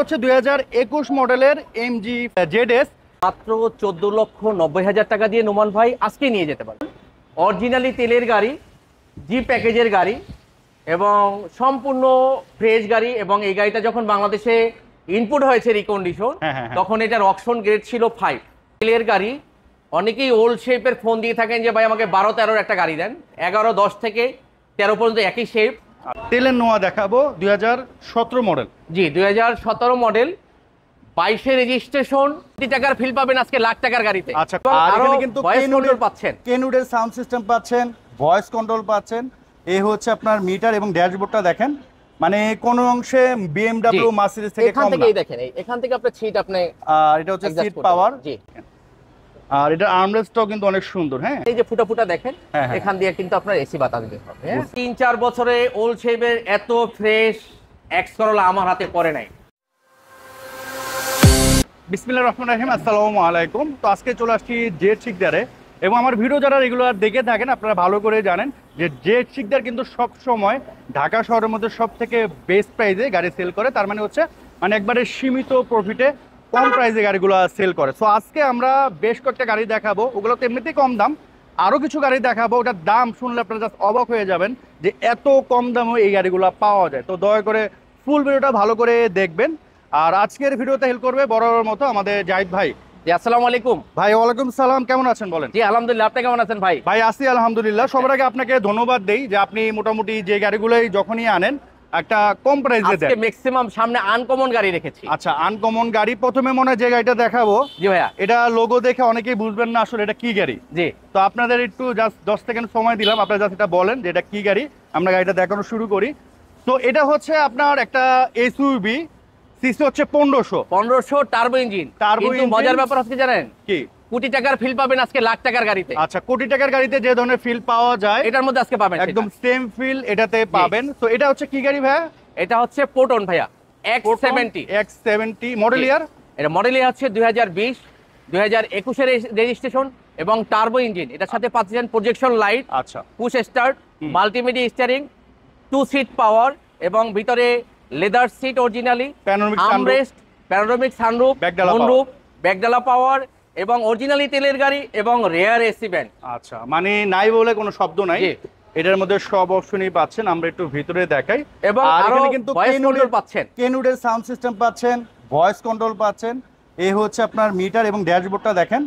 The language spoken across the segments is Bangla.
হচ্ছে 2021 মডেলের এমজি জেডএস, মাত্র 14,90,000 টাকা দিয়ে নোমান ভাই আজকে নিয়ে যেতে পারবেন। অরিজিনালি তেলের গাড়ি, জি প্যাকেজের গাড়ি এবং সম্পূর্ণ ফ্রেশ গাড়ি। এবং এই গাড়িটা যখন বাংলাদেশে ইনপুট হয়েছে রিকন্ডিশন, তখন এটার অকশন গ্রেড ছিল 5। তেলের গাড়ি, অনেকেই ওল্ড শেপের ফোন দিয়ে থাকেন যে ভাই আমাকে 12-13 একটা গাড়ি দেন, 11-10 থেকে 13 পর্যন্ত একই শেপ। তেলের নোয়া দেখাবো 2017 মডেল। জি 2017 মডেল, 22 রেজিস্ট্রেশন। কোটি টাকার ফিল পাবেন আজকে লাখ টাকার গাড়িতে। আচ্ছা, আর এখানে কিন্তু কন্ট্রোল পাচ্ছেন, কেনউডের সাউন্ড সিস্টেম পাচ্ছেন, ভয়েস কন্ট্রোল পাচ্ছেন। এই হচ্ছে আপনার মিটার এবং ড্যাশবোর্ডটা দেখেন, মানে কোন অংশে BMW মার্সিডিজ থেকে কম না। এখান থেকেই দেখেন, এখান থেকে আপনি সিট আপনি, আর এটা হচ্ছে সিট পাওয়ার। জি, আর এটা আর্মরেস্টটাও কিন্তু অনেক সুন্দর। হ্যাঁ, এই যে ফুটা দেখেন, এখান দিয়ে কিন্তু আপনার এসি বাতাস বের হবে। 3-4 বছরে ওল্ড শেপের এত ফ্রেশ এক্স করোলা আমার হাতে পড়ে নাই। বিসমিল্লাহির রহমানির রহিম, আসসালামু আলাইকুম। তো আজকে চলে আসছি জেড শিকদারে, এবং আমার ভিডিও যারা রেগুলার দেখে থাকেন আপনারা ভালো করে জানেন যে জেড শিকদার কিন্তু সব সময় ঢাকা শহরের মধ্যে সব থেকে বেস্ট প্রাইসে গাড়ি সেল করে। তার মানে হচ্ছে একবারে সীমিত প্রফিটে কম প্রাইসে গাড়িগুলো সেল করে। সো আজকে আমরা বেশ কয়েকটা গাড়ি দেখাবো, ওগুলো তো এমনিতেই কম দাম। আরও কিছু গাড়ি দেখাবো, ওটার দাম শুনলে আপনারা জাস্ট অবাক হয়ে যাবেন যে এত কম দামে এই গাড়িগুলো পাওয়া যায়। তো দয়া করে ফুল ভিডিওটা ভালো করে দেখবেন। আর আজকের ভিডিওতে হেল্প করবে বরাবর মতো আমাদের জাহিদ ভাই। জি আসসালামু আলাইকুম ভাই। ওয়ালাইকুম সালাম, কেমন আছেন বলেন? জি আলহামদুলিল্লাহ, আপনি কেমন আছেন ভাই? ভাই আছি আলহামদুলিল্লাহ। সবার আগে আপনাকে ধন্যবাদ দেই যে আপনি মোটামুটি যে গাড়িগুলোই যখনই আনেন একটা কম প্রাইসে দেন। আজকে ম্যাক্সিমাম সামনে আনকমন গাড়ি রেখেছি। আচ্ছা, আনকমন গাড়ি। প্রথমে মনে হয় যে গাড়িটা দেখাবো, জি ভাইয়া, এটা লোগো দেখে অনেকেই বুঝবেন না আসলে এটা কি গাড়ি। জি, তো আপনাদের একটু জাস্ট 10 সেকেন্ড সময় দিলাম, আপনারা জাস্ট এটা বলেন যে এটা কি গাড়ি, আমরা গাড়িটা দেখানো শুরু করি। তো এটা হচ্ছে আপনার একটা এসইউভি, সিসি হচ্ছে 1500 টার্বো ইঞ্জিন। কিন্তু মজার ব্যাপার আজকে জানেন কি, কোটি টাকার ফিল পাবেন আজকে লাখ টাকার গাড়িতে। আচ্ছা, কোটি টাকার গাড়িতে যে ধরনের ফিল পাওয়া যায় এটার মধ্যে আজকে পাবেন, একদম সেম ফিল এটাতে পাবেন। তো এটা হচ্ছে কি গাড়ি ভাইয়া? এটা হচ্ছে প্রোটন ভাইয়া, X70 মডেল ইয়ার। এটা মডেল ইয়ার হচ্ছে 2021 এর রেজিস্ট্রেশন এবং টার্বো ইঞ্জিন। এটার সাথে পাচ্ছেন প্রজেকশন লাইট, আচ্ছা, push start, multimedia steering, 2 seat power এবং ভিতরে leather seat originally, armrest, panoramic sunroof, moonroof, ব্যাকডালা পাওয়ার এবং অরিজিনালি তেলের গাড়ি এবং রেয়ার এসি ব্যান্ড। আচ্ছা, মানে নাই বলে কোনো শব্দ নাই, এটার মধ্যে সব অপশনই পাচ্ছেন। আমরা একটু ভিতরে দেখাই। এবং এখানে কিন্তু ভয়েস কন্ট্রোল পাচ্ছেন, কেনউডের সাউন্ড সিস্টেম পাচ্ছেন, ভয়েস কন্ট্রোল পাচ্ছেন। এই হচ্ছে আপনার মিটার এবং ড্যাশবোর্ডটা দেখেন,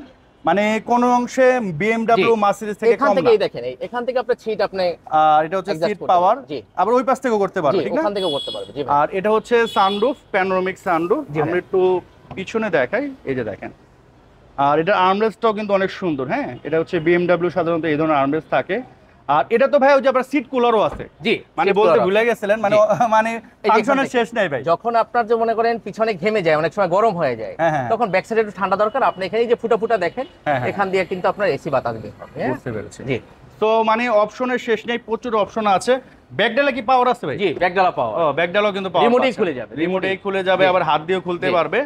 মানে কোন অংশে BMW মার্সিডিজ থেকে কম না। এখান থেকেই দেখেন, এখান থেকে আপনি সিট আপনি, আর এটা হচ্ছে সিট পাওয়ার। আবার ওই পাশ থেকেও করতে পারবে, ঠিক না? ওখান থেকেও করতে পারবে। জি, আর এটা হচ্ছে সানরুফ, প্যানোরামিক সানরুফ। আমরা একটু পিছনে দেখাই, এই যে দেখেন। আর এটা আর্মরেস্টটাও কিন্তু অনেক সুন্দর। হ্যাঁ, এটা হচ্ছে BMW সাধারণত এই ধরনের আর্মরেস্ট থাকে। আর এটা তো ভাই ওই যে আপনার সিট কুলারও আছে। জি, মানে বলতে ভুলে গেছিলেন, মানে ফাংশনের শেষ নাই ভাই। যখন আপনার যে মনে করেন পিছনে ঘেমে যায়, অনেক সময় গরম হয়ে যায়, তখন ব্যাক সাইডে একটু ঠান্ডা দরকার, আপনি এখানে যে ফুটা দেখেন, এখান দিয়ে কিন্তু আপনার এসি বাতাস বের হবে। বুঝতে পেরেছি। জি, তো মানে অপশনের শেষ নেই, প্রচুর অপশন আছে। ব্যাকডালা কি পাওয়ার আছে ভাই? জি, ব্যাকডালা পাওয়ার। ও, ব্যাকডালাও কিন্তু পাওয়ার, রিমোটেই খুলে যাবে, রিমোটেই খুলে যাবে, আবার হাত দিয়েও খুলতে পারবে।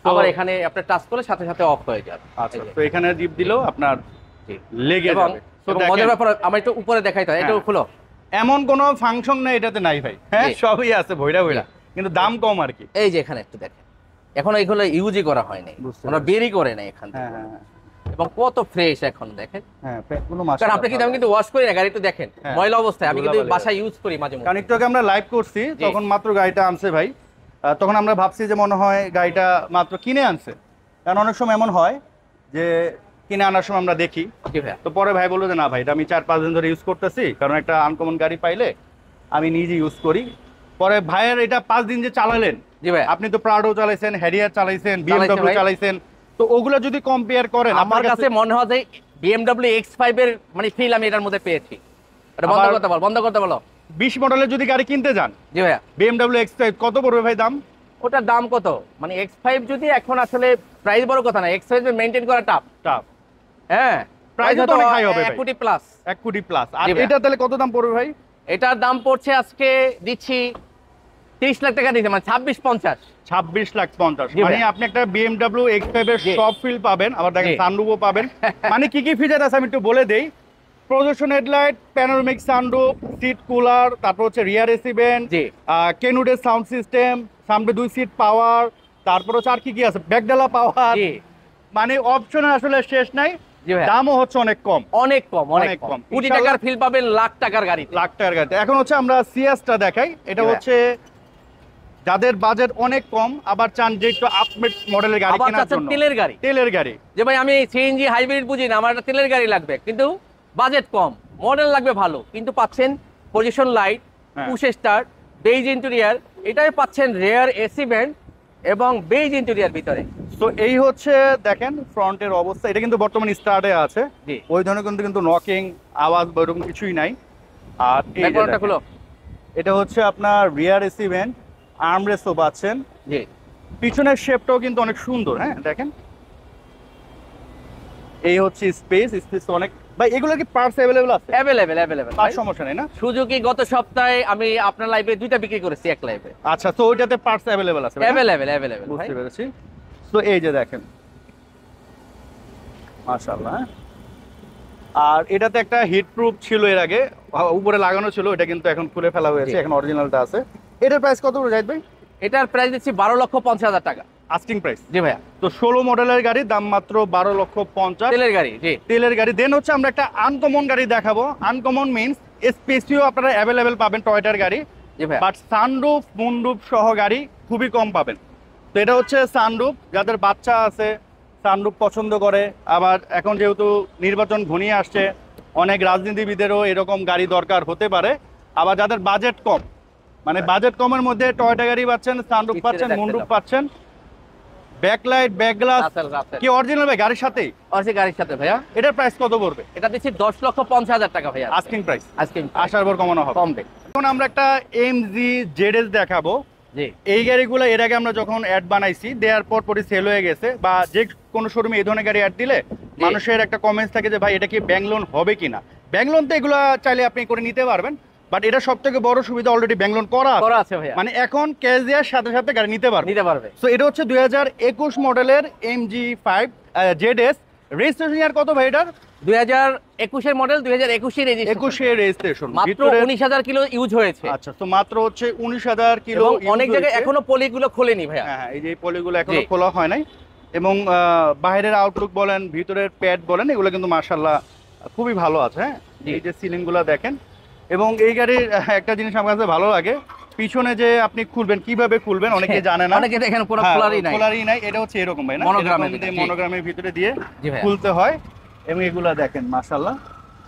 আবার এখানে আপনি টাচ করলে সাথে সাথে অফ হয়ে যাবে। আচ্ছা, তো এখানে টিপ দিলেও আপনার লেগে যাবে। মজার ব্যাপার, আমরা একটু উপরে দেখাই তো, এটা খুলো। এমন কোনো ফাংশন নাই এটাতে নাই ভাই। হ্যাঁ, সবই আছে ভইরা, কিন্তু দাম কম আর কি। এই যে এখানে একটু দেখেন, এখন এগুলো ইউজই করা হয়নি, আমরা বেরই করে নাই এখান থেকে। এবং কত ফ্রেশ এখন দেখেন। হ্যাঁ, কোনো মাছ, কারণ আপনি কিন্তু, আমি কিন্তু ওয়াশ করি না গাড়ি, একটু দেখেন ময়লা অবস্থায়, আমি কিন্তু বাসায় ইউজ করি মাঝে মাঝে। কারণ একটু আগে আমরা লাইভ করছি, তখন মাত্র গাড়িটা আনছে ভাই। তখন আমরা ভাবছি যে মনে হয় গাড়িটা মাত্র কিনে আনছে, কারণ অনেক সময় এমন হয় যে কিনে আনার সময় আমরা দেখি। তো পরে ভাই বললো যে না ভাই, এটা আমি 4-5 দিন ধরে ইউজ করতেছি, কারণ একটা আনকমন গাড়ি পাইলে আমি নিজে ইউজ করি। পরে ভাইয়ের এটা 5 দিন যে চালালেন, জি ভাই, আপনি তো প্রাডো চালাইছেন, হ্যারিয়ার চালাইছেন, BMW চালাইছেন, তো ওগুলো যদি কম্পেয়ার করেন, আমার কাছে মনে হয় যে BMW X5 এর মানে ফিল আমি এটার মধ্যে পেয়েছি। এটা বন্ধ করতে বলো। 20 মডেলের যদি গাড়ি কিনতে যান, জি ভাইয়া, BMW X5 কত পড়বে ভাই দাম? ওটার দাম কত, মানে X5 যদি এখন আসলে প্রাইস বড় কথা না, X5 মেইনটেইন করা টাফ। হ্যাঁ, প্রাইস তো অনেক হাই হবে ভাই, 1 কোটি প্লাস। 1 কোটি প্লাস। আর এটা তাহলে কত দাম পড়বে ভাই? এটার দাম পড়ছে আজকে দিচ্ছি 30 লাখ টাকা দিতে, মানে 26,50,000। মানে আপনি একটা BMW X5 এর সব ফিল পাবেন, আবার দেখেন সানরুফও পাবেন। মানে কি কি ফিচার আছে আমি একটু বলে দেই। Projection headlight, panoramic sunroof, seat cooler, তারপর হচ্ছে রিয়ার এসি ভেন্ট, জি কেনুডের সাউন্ড সিস্টেম, সামনে 2 সিট পাওয়ার, তারপর হচ্ছে আর কি আছে, ব্যাকডালা পাওয়ার। জি মানে অপশন আসলে শেষ নাই, জি ভাইয়া, দামও হচ্ছে অনেক কম, অনেক কম, অনেক অনেক কম। কম। কোটি ইনশাআল্লাহ টাকার ফিল পাবেন লাখ টাকার গাড়ি, লাখ টাকার গাড়িতে। এখন হচ্ছে আমরা সিএসটা দেখাই, এটা জি ভাইয়া। হচ্ছে যাদের বাজেট অনেক কম আবার চান যে একটু আপডেট মডেলের গাড়ি আবার কেনার চাচ্ছেন জন্য, তেলের গাড়ি, তেলের গাড়ি। যে ভাই আমি সিএনজি হাইব্রিড বুঝি না, আমার একটা তেলের গাড়ি লাগবে, কিন্তু বাজেট কম, মডেল লাগবে ভালো, কিন্তু পাচ্ছেন পজিশন লাইট, হ্যাঁ। পুশ স্টার্ট, বেজ ইন্টেরিয়ার, এটাই পাচ্ছেন রেয়ার এসি ভেন্ট এবং বেজ ইন্টেরিয়ার ভিতরে। তো এই হচ্ছে দেখেন ফ্রন্টের অবস্থা, এটা কিন্তু বর্তমানে স্টার্টে আছে, জি ওই ধরনের কিন্তু নকিং আওয়াজ বা এরকম কিছুই নাই। আর এই যে ব্যাকগ্রাউন্ডটা দেখেন, খুলো। এটা হচ্ছে আপনার রিয়ার এসি ভেন্ট, আর্মরেস্টও পাচ্ছেন, জি পিছনের শেপটাও কিন্তু অনেক সুন্দর। হ্যাঁ দেখেন, এই হচ্ছে স্পেস অনেক। ভাই এগুলো কি পার্টস অ্যাভেলেবল আছে? অ্যাভেলেবেল পার্টস সমস্যা নেই না? সুজুকি গত সপ্তাহে আমি আপনার লাইভে 2টা বিক্রি করেছি, এক লাইভে। আচ্ছা, তো ওইটাতে পার্টস অ্যাভেলেবল আছে? অ্যাভেলেবেল বুঝতে পেরেছি। তো এই যে দেখেন মাশাআল্লাহ। আর এটাতে একটা হিট প্রুফ ছিল এর আগে, উপরে লাগানো ছিল, এটা কিন্তু এখন খুলে ফেলা হয়েছে, জি। এখন অরিজিনালটা আছে। এটার প্রাইস কত করে জাহিদ ভাই? এটার প্রাইস দিচ্ছি 12,50,000 টাকা। Asking price? জি ভাইয়া, তো 16 মডেলের গাড়ি, দাম মাত্র 12,50,000 তেলের গাড়ি। জি তেলের গাড়ি। দেন হচ্ছে আমরা একটা আনকমন গাড়ি দেখাবো। আনকমন মিন্স স্পেসিও আপনারা অ্যাভেলেবেল পাবেন টয়টার গাড়ি, জি ভাইয়া, বাট সানরুফ মুনরুফ সহ গাড়ি খুবই কম পাবেন। তো এটা হচ্ছে সানরুফ, যাদের বাচ্চা আছে সানরুফ পছন্দ করে, আবার এখন যেহেতু নির্বাচন ঘনিয়ে আসছে, অনেক রাজনীতিবিদেরও এরকম গাড়ি দরকার হতে পারে। আবার যাদের বাজেট কম, মানে বাজেট কমের মধ্যে টয়টা গাড়ি পাচ্ছেন, সানরুফ পিছনে পাচ্ছেন, দেখতে মুনরুফ দাও। পাচ্ছেন, ব্যাকলাইট, ব্যাকগ্লাস রাসেল কি অরিজিনাল ভাই গাড়ির সাথেই? অর্সি গাড়ির সাথে ভাইয়া। এটার প্রাইস কত পড়বে? এটা দিচ্ছি 10,50,000 টাকা ভাইয়া, আস্কিং প্রাইস, আজকে আসার পর কমানো হবে। কম দেখ। এখন আমরা একটা এমজি জেডএস দেখাবো। জি এই গাড়িগুলো এর আগে আমরা যখন অ্যাড বানাইছি, দেওয়ার পরই সেল হয়ে গেছে, বা যে কোনো শোরুমে এই ধরনের গাড়ি অ্যাড দিলে মানুষের একটা কমেন্টস থাকে যে ভাই এটা কি ব্যাংক লোন হবে কিনা। ব্যাংক লোন তো এগুলো চাইলে আপনি করে নিতে পারবেন, বাট এটা সব থেকে বড় সুবিধা অলরেডি ব্যাংক লোন করা আছে। করা আছে ভাইয়া, মানে এখন ক্যাশ দেওয়ার সাথে সাথে গাড়ি নিতে পারবে। নিতে পারবে। তো এটা হচ্ছে 2021 মডেলের MG5 জেডএস। রেজিস্ট্রেশন ইয়ার কত ভাই এটার? 2021 এর মডেল, 2021 রেজিস্ট্রেশন, 21 রেজিস্ট্রেশন, মাত্র 19,000 কিলো ইউজ হয়েছে। আচ্ছা, তো মাত্র হচ্ছে 19,000 কিলো। এবং অনেক জায়গায় এখনো পলিগুলো খোলেনি ভাইয়া। হ্যাঁ, এই যে এই পলিগুলো এখনো জি। খোলা হয় নাই, এবং বাইরের আউটলুক বলেন, ভিতরের প্যাড বলেন, এগুলো কিন্তু মাশাআল্লাহ খুবই ভালো আছে। হ্যাঁ, জি। এই যে সিলিং গুলো দেখেন। এবং এই গাড়ির একটা জিনিস আমার কাছে ভালো লাগে, পিছনে যে আপনি খুলবেন, কিভাবে খুলবেন অনেকে জানে না। অনেকে দেখেন কোনো হ্যাঁ, খোলারই নাই। খোলারই নাই, এটা হচ্ছে এরকম ভাই না, মনোগ্রামের এরকম দিয়ে ভিতরে, জি। মনোগ্রামের ভিতরে দিয়ে জি ভাইয়া, খুলতে হয়। এবং এগুলা দেখেন মাশাআল্লাহ,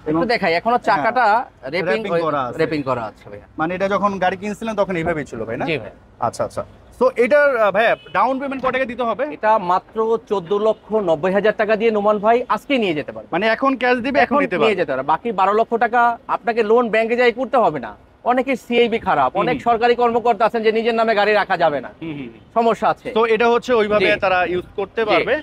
এবং একটু দেখাই, এখনো চাকাটা wrapping করা আছে। রেপিং করা আছে ভাইয়া। মানে এটা যখন গাড়ি কিনছিলেন তখন এইভাবেই ছিল ভাই না? জি ভাইয়া, আচ্ছা আচ্ছা। তো এটার ভাইয়া ডাউন পেমেন্ট কত টাকা দিতে হবে? এটা মাত্র 14,90,000 টাকা দিয়ে নোমান ভাই আজকে নিয়ে যেতে পারবে। মানে এখন ক্যাশ দিবে, এখন এখন নিতে নিয়ে পারবে। যেতে পারবে। বাকি 12 লক্ষ টাকা আপনাকে লোন ব্যাংকে যাই করতে হবে না। অনেকের সিআইবি খারাপ, অনেক সরকারি কর্মকর্তা আছেন যে নিজের নামে গাড়ি রাখা যাবে না, হুম, হুম। সমস্যা আছে। তো এটা হচ্ছে ওইভাবে জি। তারা ইউজ করতে জি। পারবে।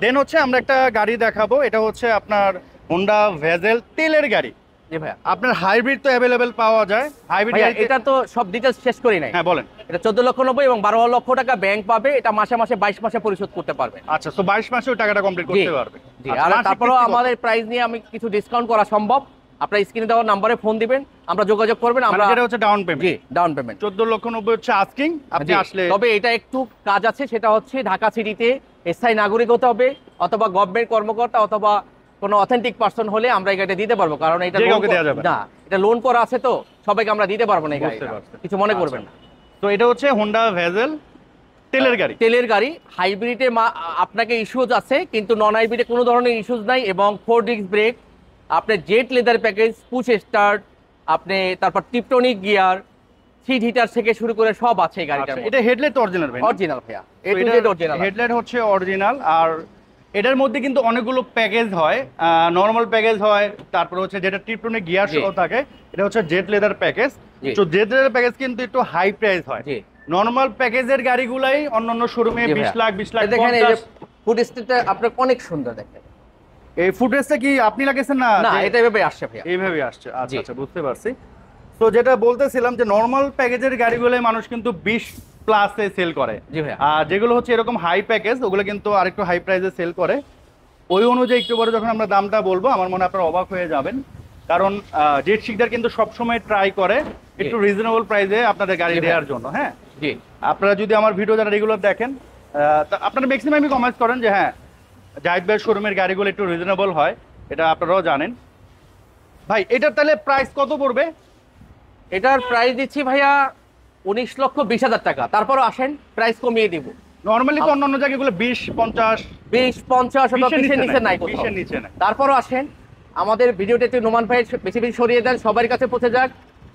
দেন হচ্ছে আমরা একটা গাড়ি দেখাবো, এটা হচ্ছে আপনার হোন্ডা ভেজেল তেলের গাড়ি। জি ভাইয়া, আপনার হাইব্রিড তো অ্যাভেলেবেল পাওয়া যায়, হাইব্রিড ভাইয়া গাড়িতে। এটা তো সব ডিটেলস শেষ করি নাই। হ্যাঁ বলেন। এটা 14,90,000 এবং 12 লক্ষ টাকা ব্যাংক পাবে। এটা মাসে মাসে 22 মাসে পরিশোধ করতে পারবে। আচ্ছা, তো 22 মাসে ওই টাকাটা কমপ্লিট করতে পারবে। জি, আচ্ছা, আর মাসিক তারপরেও কিস্তি কত? আমাদের প্রাইস নিয়ে আমি কিছু ডিসকাউন্ট করা সম্ভব। আপনার স্ক্রিনে দেওয়া নম্বরে ফোন দিবেন, আমরা যোগাযোগ করবেন, মানে আমরা যেটা হচ্ছে ডাউন জি পেমেন্ট ডাউন পেমেন্ট 14,90,000 হচ্ছে আস্কিং, আপনি আসলে। তবে এটা একটু কাজ আছে, সেটা হচ্ছে ঢাকা সিটিতে স্থায়ী নাগরিক হতে হবে, অথবা গভর্নমেন্ট কর্মকর্তা, অথবা কোনো অথেন্টিক পার্সন হলে আমরা এই গাড়িটা দিতে পারবো, কারণ এটা যে loan কাউকে দেয়া যাবে না। না, এটা লোন করা আছে, তো সবাইকে আমরা দিতে পারবো না এই বুঝতে গাড়িটা, পারছি। কিছু মনে করবেন না। তো এটা হচ্ছে হোন্ডা ভেজেল তেলের গাড়ি। তেলের গাড়ি, হাইব্রিডে আপনাকে ইস্যুজ আছে, কিন্তু নন হাইব্রিডে কোনো ধরনের ইস্যুজ নাই, এবং 4 ডিস্ক ব্রেক, আপনার jet leather package, push start, আপনি তারপর টিপটনিক গিয়ার, সিট হিটার থেকে শুরু করে সব আছে এই গাড়িটার আচ্ছা, এটা হেডলাইট অরিজিনাল ভাই? অরিজিনাল ভাইয়া, এ টু জেড অরিজিনাল। হেডলাইট হচ্ছে অরিজিনাল। আর এটার মধ্যে কিন্তু অনেকগুলো প্যাকেজ হয়, নর্মাল প্যাকেজ হয়, তারপর হচ্ছে যেটা টিপটনিক গিয়ার জি। সহ থাকে, এটা হচ্ছে জেট লেদার প্যাকেজ। জি। তো জেট লেদার প্যাকেজ কিন্তু একটু হাই প্রাইস হয়। জি নর্মাল প্যাকেজের গাড়িগুলাই অন্যান্য শোরুমে জি 20 ভাইয়া। লাখ 20 লাখ এই দেখেন, এই যে 50। ফুড স্টেটটা আপনার অনেক সুন্দর দেখেন। এই ফুটেজটা কি আপনি লাগিয়েছেন না? না, যে এটা এভাবে আসছে ভাইয়া। এইভাবে আসছে। আচ্ছা জি। আচ্ছা, বুঝতে পারছি। তো যেটা বলতেছিলাম যে নর্মাল প্যাকেজের গাড়িগুলো মানুষ কিন্তু 20 প্লাসে সেল করে, জি ভাইয়া, আর যেগুলো হচ্ছে এরকম হাই প্যাকেজ ওগুলো কিন্তু আরেকটু হাই প্রাইসে সেল করে। ওই অনুযায়ী একটু পরে যখন আমরা দামটা বলবো, আমার মনে হয় আপনারা অবাক হয়ে যাবেন। কারণ জেড শিকদার কিন্তু সবসময় ট্রাই করে একটু রিজনেবল প্রাইসে আপনাদের গাড়ি দেওয়ার জন্য। হ্যাঁ, জি, আপনারা যদি আমার ভিডিও যারা রেগুলার দেখেন তা আপনারা ম্যাক্সিমামই কমেন্টস করেন যে হ্যাঁ জাহিদ ভাই শোরুমের গাড়িগুলো একটু রিজনেবল হয়, এটা আপনারাও জানেন। ভাই এটার তাহলে প্রাইস কত পড়বে? এটার প্রাইস দিচ্ছি ভাইয়া 19,20,000 টাকা। তারপরও আসেন, প্রাইস কমিয়ে দিব। নরমালি তো অন্যান্য জায়গাগুলো 20-50 20-50 অথবা 20-এর নিচে নাই কোথাও। 20-এর নিচে নাই। তারপরও আসেন, আমাদের ভিডিওটা একটু নোমান ভাই বেশি বেশি সরিয়ে দেন, সবার কাছে পৌঁছে যাক।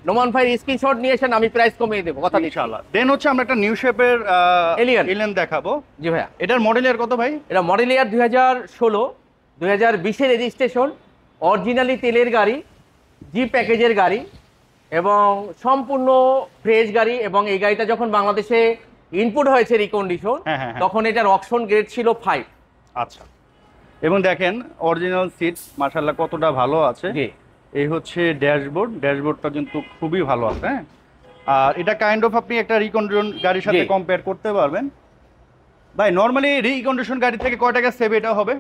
নোমান ভাইয়ের স্ক্রিনশট নিয়ে এসেন, আমি প্রাইস কমিয়ে দেবো, কথা দিচ্ছি। ইনশাআল্লাহ। দেন হচ্ছে আমরা একটা নিউ শেপের এলিয়ন দেখাবো। জি ভাইয়া, এটার মডেল ইয়ার কত ভাই? এটা মডেল ইয়ার 2016, 2020-এর রেজিস্ট্রেশন, অরিজিনালি তেলের গাড়ি, জি প্যাকেজের গাড়ি এবং সম্পূর্ণ ফ্রেশ গাড়ি। এবং এই গাড়িটা যখন বাংলাদেশে ইনপুট হয়েছে রিকন্ডিশন, হ্যাঁ। তখন এটার অকশন গ্রেড ছিল 5। আচ্ছা, এবং দেখেন অরিজিনাল সিট মাশাআল্লাহ কতটা ভালো আছে। জি, এই হচ্ছে ড্যাশবোর্ডটা কিন্তু খুবই ভালো আছে। হ্যাঁ, আর এটা কাইন্ড অফ আপনি একটা রিকন্ডিশন গাড়ির সাথে জি। কম্পেয়ার করতে পারবেন। ভাই নরমালি রিকন্ডিশন গাড়ি থেকে কয় টাকা সেভ এটা হবে?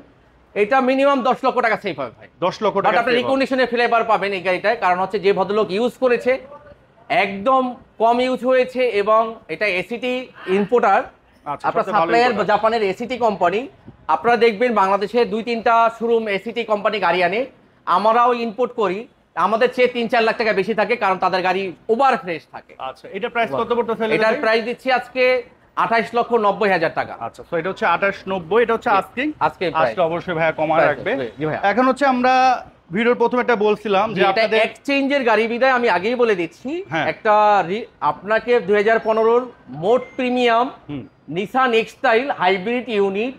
এটা মিনিমাম 10 লক্ষ টাকা সেভ হবে ভাই। 10 লক্ষ বাট টাকা আপনি রিকন্ডিশনের ফ্লেভার পাবেন এই গাড়িটায়, কারণ হচ্ছে যে ভদ্রলোক ইউজ করেছে একদম কম ইউজ হয়েছে এবং এটা এসিটি ইম্পোর্টার। আচ্ছা, আপনার সবচেয়ে ভালো সাপ্লায়ার importer। জাপানের এসিটি কোম্পানি। আপনারা দেখবেন বাংলাদেশে 2-3টা শোরুম এসিটি কোম্পানি গাড়ি আনে, আমরাও ইম্পোর্ট করি, আমাদের চেয়ে 3-4 লাখ টাকা বেশি থাকে, কারণ তাদের গাড়ি ওভার ফ্রেশ থাকে। আচ্ছা, এটা প্রাইস কত পড়তেছে? এটার প্রাইস দিচ্ছি আজকে 28,90,000 টাকা। আচ্ছা, সো এটা হচ্ছে 2890, এটা হচ্ছে আস্কিং। আজকে প্রাইস আজকে অবশ্যই ভাইয়া কমা রাখবে। জি ভাইয়া। এখন হচ্ছে আমরা ভিডিওর প্রথমে একটা বলছিলাম যে এটা আপনাদের এক্সচেঞ্জের গাড়ি বিদায় আমি আগেই বলে দিচ্ছি, হ্যাঁ। একটা আপনাকে 2015-র মোট প্রিমিয়াম নিসান এক্সটাইল হাইব্রিড ইউনিট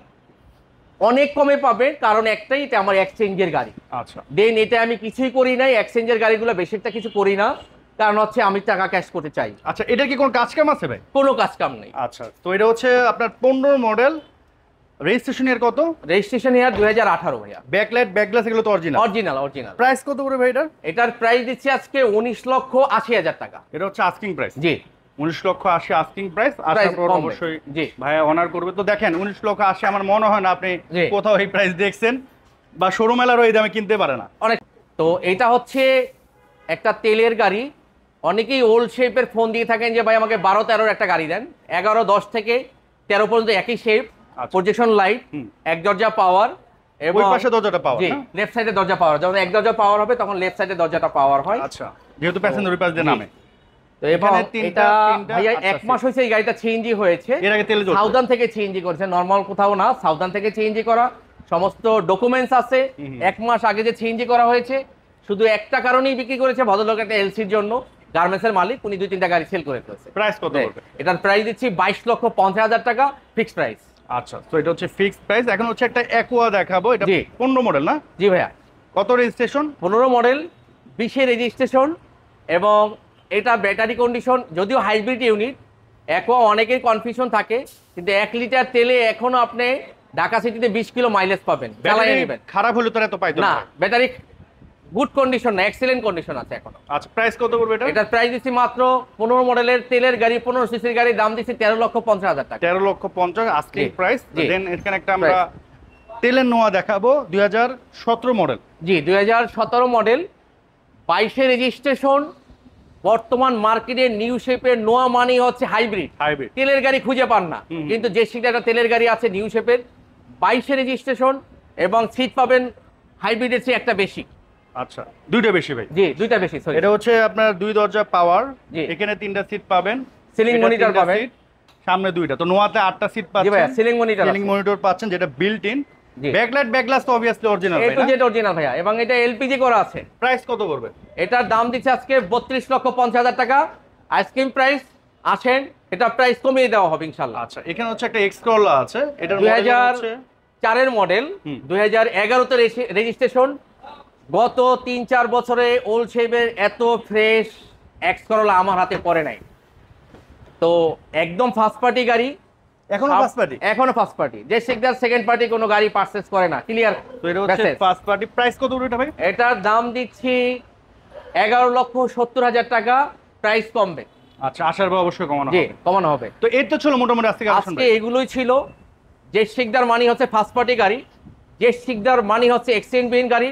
অনেক কমে পাবেন, কারণ একটাই এটা আমার এক্সচেঞ্জের গাড়ি। আচ্ছা, দেন এটা আমি কিছুই করি নাই, এক্সচেঞ্জের গাড়িগুলো বেশিরটা কিছু করি না, কারণ হচ্ছে আমি টাকা ক্যাশ করতে চাই, আচ্ছা, এটা কি কোনো কাজ কাম আছে ভাই? কোনো কাজ কাম নেই। আচ্ছা, তো এটা হচ্ছে আপনার 15 মডেল, রেজিস্ট্রেশন এর কত? রেজিস্ট্রেশন ইয়ার 2018 ভাইয়া। ব্যাকলাইট ব্যাকগ্লাস এগুলো তো অরিজিনাল। অরিজিনাল। প্রাইস কত করে ভাই এটা? এটার প্রাইস দিচ্ছি আজকে 19,80,000 টাকা। এটা হচ্ছে আস্কিং প্রাইস। জি, 19,80,000 আস্কিং প্রাইস। আসার Price পর কমবে। অবশ্যই জি। ভাইয়া অনার করবে। তো দেখেন 19,80,000 আমার মনে হয় না আপনি জি। কোথাও এই প্রাইস দেখছেন বা শোরুম এলারও এই দামে কিনতে পারে না। অনেক। তো এটা হচ্ছে একটা তেলের গাড়ি। অনেকেই ওল্ড শেপের ফোন দিয়ে থাকেন যে ভাই আমাকে 12-13-র একটা গাড়ি দেন। 11-10 থেকে 13 পর্যন্ত একই শেপ, আচ্ছা। প্রজেকশন লাইট, হুম। এক দরজা পাওয়ার এবং ওই পাশে দরজাটা পাওয়ার জি, না? লেফট সাইডে দরজা পাওয়ার। যখন এক দরজা পাওয়ার হবে তখন লেফট সাইডে দরজাটা পাওয়ার হয়। আচ্ছা, যেহেতু প্যাসেঞ্জার ওই পাশ দিয়ে জি। নামে। তো এবং এখানে তিনটা ভাইয়া আচ্ছা, 1 মাস হয়েছে এই গাড়িটা সিএনজি হয়েছে। এর আগে তেলে চলতো? সাউদার্ন থেকে সিএনজি করেছে, নরমাল কোথাও না, সাউদার্ন থেকে সিএনজি করা, সমস্ত ডকুমেন্টস আছে। 1 মাস আগে যে সিএনজি করা হয়েছে, শুধু একটা কারণেই বিক্রি করেছে, ভদ্রলোক একটা এলসির জন্য, গার্মেন্টসের মালিক, উনি 2-3টা গাড়ি সেল করে ফেলেছে। প্রাইস কত পড়বে? এটার প্রাইস দিচ্ছি 22,50,000 টাকা ফিক্সড প্রাইস। আচ্ছা, তো এটা হচ্ছে ফিক্সড প্রাইস। এখন হচ্ছে একটা অ্যাকোয়া দেখাবো, এটা জি। 15 মডেল না? জি ভাইয়া, কত রেজিস্ট্রেশন? 15 মডেল, 20-এর রেজিস্ট্রেশন এবং এটা ব্যাটারি কন্ডিশন, যদিও হাইব্রিড ইউনিট। অ্যাকোয়া অনেকের কনফিউশন থাকে, কিন্তু 1 লিটার তেলে এখনো আপনি ঢাকা সিটিতে 20 কিলো মাইলেজ পাবেন, চালায় ব্যাটারি নেবেন। খারাপ হলে তো আর এত পাইতো না, না। ব্যাটারি গুড কন্ডিশন না, এক্সিলেন্ট কন্ডিশন আছে এখনো। আচ্ছা, প্রাইস কত পড়বে এটা? এটার প্রাইস দিচ্ছি মাত্র 15 মডেলের তেলের গাড়ি, 15 সিসির গাড়ির দাম দিচ্ছি 13,50,000 টাকা। 13,50,000 আস্কিং জি, প্রাইস। জি। দেন এখানে একটা আমরা তেলের নোয়া দেখাবো, 2017 মডেল। জি, 2017 মডেল, 22-এর রেজিস্ট্রেশন। বর্তমান মার্কেটে নিউ শেপের নোয়া মানি হচ্ছে হাইব্রিড। তেলের গাড়ি খুঁজে পান না, কিন্তু যে সিটে একটা তেলের গাড়ি আছে নিউ শেপের, 22-এর রেজিস্ট্রেশন এবং সিট পাবেন হাইব্রিডের চেয়ে একটা বেশি। আচ্ছা, দুইটা বেশি ভাই। জি, দুইটা বেশি, সরি। এটা হচ্ছে আপনার 2 দরজা পাওয়ার, জি। এখানে 3টা সিট পাবেন, সিলিং এটা মনিটর 3টা পাবেন। সিট, সামনে 2টা। তো নোয়াতে 8টা সিট জি ভাইয়া, পাচ্ছেন, সিলিং মনিটর সিলিং মনিটর পাচ্ছেন, যেটা built in. G. Backlight back glass তো অবভিয়াসলি অরিজিনাল এ ভাই টু না? জেড অরিজিনাল ভাইয়া, এবং এটা এলপিজি করা আছে। প্রাইস কত করবে? এটার দাম দিচ্ছে আজকে 32,50,000 টাকা আইসক্রিম প্রাইস। আসেন, এটা প্রাইস কমিয়ে দেওয়া হবে ইনশাল্লাহ। আচ্ছা, এখানে হচ্ছে একটা এক্সকরলা আছে, এটার মডেল হচ্ছে 2004-এর মডেল, 2011-তে রেজিস্ট্রেশন। গত 3-4 বছরে ওল্ড শেপের এত ফ্রেশ এক্সকরলা আমার হাতে পড়ে নাই। তো একদম ফার্স্ট পার্টি গাড়ি, এখনো ফার্স্ট পার্টি। এখনো ফার্স্ট পার্টি, যে শিকদার সেকেন্ড পার্টি কোনো গাড়ি পারচেজ করে না, ক্লিয়ার। তো এটা হচ্ছে ফার্স্ট পার্টি। প্রাইস কত করে এটা ভাই? এটার দাম দিচ্ছি 11,70,000 টাকা, প্রাইস কমবে। আচ্ছা, আসার পর অবশ্যই কমানো জি, হবে। কমানো হবে। তো এর তো ছিল মোটামুটি আজকে কালেকশন আজকে এগুলোই ছিল। যে শিকদার মানি হচ্ছে ফার্স্ট পার্টি গাড়ি, যে শিকদার মানি হচ্ছে এক্সচেঞ্জ বিহীন গাড়ি,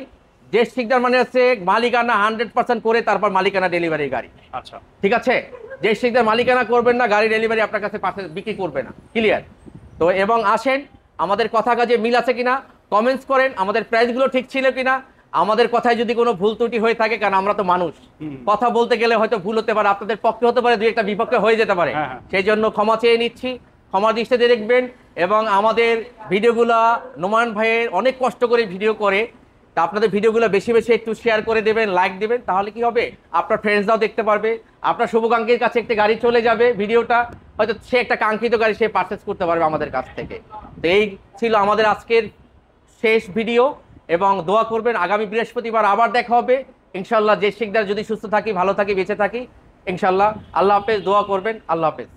যে শিকদার মানে হচ্ছে মালিকানা 100% করে তারপর মালিকানা ডেলিভারির গাড়ি। আচ্ছা, ঠিক আছে, যে শিকদার মালিকানা করবেন না, গাড়ি ডেলিভারি আপনার কাছে বিক্রি করবে না। ক্লিয়ার? তো এবং আসেন, আমাদের কথা কাজে মিল আছে কিনা কমেন্টস করেন, আমাদের প্রাইসগুলো ঠিক ছিল কিনা, আমাদের কথায় যদি কোনো ভুল ত্রুটি হয়ে থাকে, কারণ আমরা তো মানুষ, কথা বলতে গেলে হয়তো ভুল হতে পারে, আপনাদের পক্ষে হতে পারে, দুই একটা বিপক্ষে হয়ে যেতে পারে। হ্যাঁ, হ্যাঁ। সেই জন্য ক্ষমা চেয়ে নিচ্ছি, ক্ষমা দৃষ্টিতে দেখবেন। এবং আমাদের ভিডিওগুলা নোমান ভাইয়ের অনেক কষ্ট করে ভিডিও করে, তা আপনাদের ভিডিওগুলো বেশি বেশি একটু শেয়ার করে দেবেন, লাইক দেবেন, তাহলে কি হবে, আপনার ফ্রেন্ডসরাও দেখতে পারবে, আপনার শুভাকাঙ্ক্ষীর কাছে একটা গাড়ি চলে যাবে, ভিডিওটা হয়তো সে একটা কাঙ্ক্ষিত গাড়ি সে পারচেস করতে পারবে আমাদের কাছ থেকে। তো এই ছিল আমাদের আজকের শেষ ভিডিও, এবং দোয়া করবেন আগামী বৃহস্পতিবার আবার দেখা হবে ইনশাল্লাহ। যে শিকদার যদি সুস্থ থাকি, ভালো থাকি, বেঁচে থাকি ইনশাল্লাহ। আল্লাহ হাফেজ, দোয়া করবেন। আল্লাহ হাফেজ।